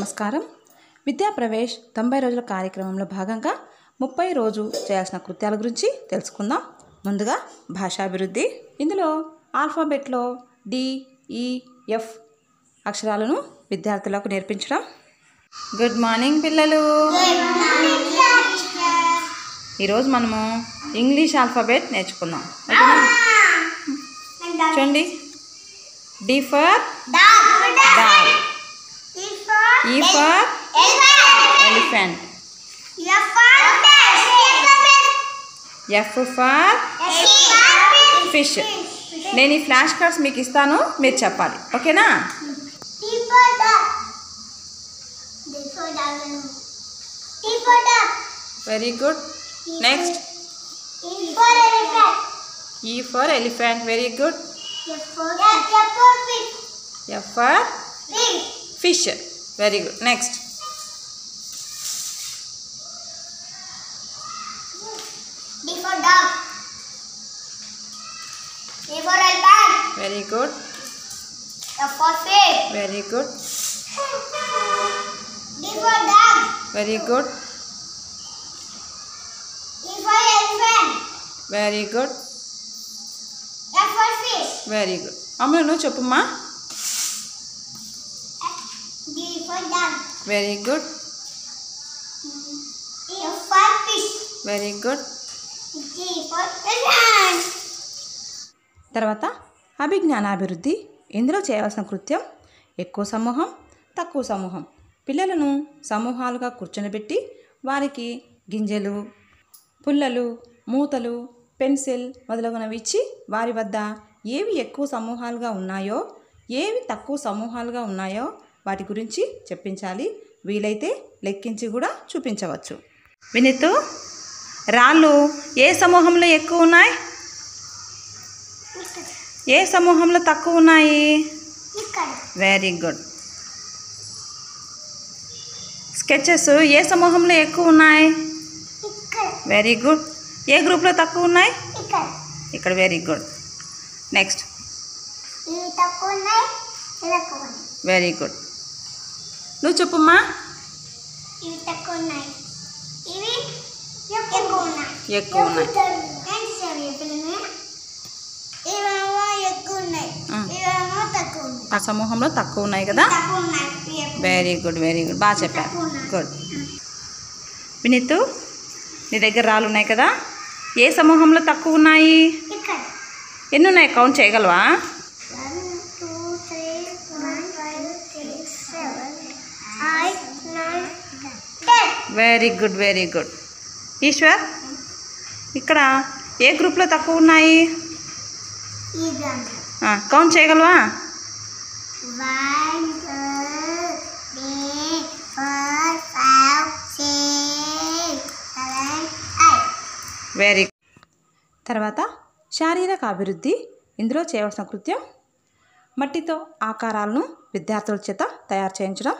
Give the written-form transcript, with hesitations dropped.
నమస్కారం. విద్యా ప్రవేశ్ 90 రోజుల కార్యక్రమంలో భాగంగా 30 రోజు చేయాల్సిన కృత్యాల గురించి తెలుసుకుందాం. ముందుగా భాషాభివృద్ధి. ఇందులో ఆల్ఫాబెట్లో DEF అక్షరాలను విద్యార్థులకు నేర్పించడం. గుడ్ మార్నింగ్ పిల్లలు. ఈరోజు మనము ఇంగ్లీష్ ఆల్ఫాబెట్ నేర్చుకుందాం. చూడండి, D for dog, E for elephant, F for fish. నేను ఈ ఫ్లాష్ కార్డ్స్ మీకు ఇస్తాను, మీరు చెప్పాలి, ఓకేనా? Very good. Next E for elephant. Very good. F for fish. Very good. Next. D for dog. E for elephant. Very good. F for fish. Very good. D for dog. Very good. E for elephant. Very good. F for fish. Very good. అమ్మ నువ్వు చెప్పమ్మా. D for dog. Very good. F for fish. Very good. G for elephant. తర్వాత అభిజ్ఞానాభివృద్ధి. ఇందులో చేయవలసిన కృత్యం ఎక్కువ సమూహం, తక్కువ సమూహం. పిల్లలను సమూహాలుగా కూర్చొనిబెట్టి వారికి గింజలు, పుల్లలు, మూతలు, పెన్సిల్ మొదలగునవి ఇచ్చి వారి వద్ద ఏవి ఎక్కువ సమూహాలుగా ఉన్నాయో, ఏవి తక్కువ సమూహాలుగా ఉన్నాయో వాటి గురించి చెప్పించాలి. వీలైతే లెక్కించి కూడా చూపించవచ్చు. వినితు, రాళ్ళు ఏ సమూహంలో ఎక్కువ ఉన్నాయి, ఏ సమూహంలో తక్కువ ఉన్నాయి? Very good. స్కెచెస్ ఏ సమూహంలో ఎక్కువ ఉన్నాయి? Very good. ఏ గ్రూప్లో తక్కువ ఉన్నాయి? ఇక్కడ. Very good. Next. Very good. నువ్వు చెప్పమ్మా. ఎక్కువ ఉన్నాయి. ఆ సమూహంలో తక్కువ ఉన్నాయి కదా. వెరీ గుడ్, వెరీ గుడ్, బాగా చెప్పారు. గుడ్. వినీతు, నీ దగ్గర రాళ్ళు ఉన్నాయి కదా, ఏ సమూహంలో తక్కువ ఉన్నాయి? ఎన్ని ఉన్నాయి, కౌంట్ చేయగలవా? Very good, very good. Eshwar, ఇక్కడ ఏ గ్రూప్లో తక్కువ ఉన్నాయి? కౌంట్ చేయగలవా? Very good. తర్వాత శారీరక అభివృద్ధి. ఇందులో చేయవలసిన కృత్యం మట్టితో ఆకారాలను విద్యార్థుల చేత తయారు చేయించడం.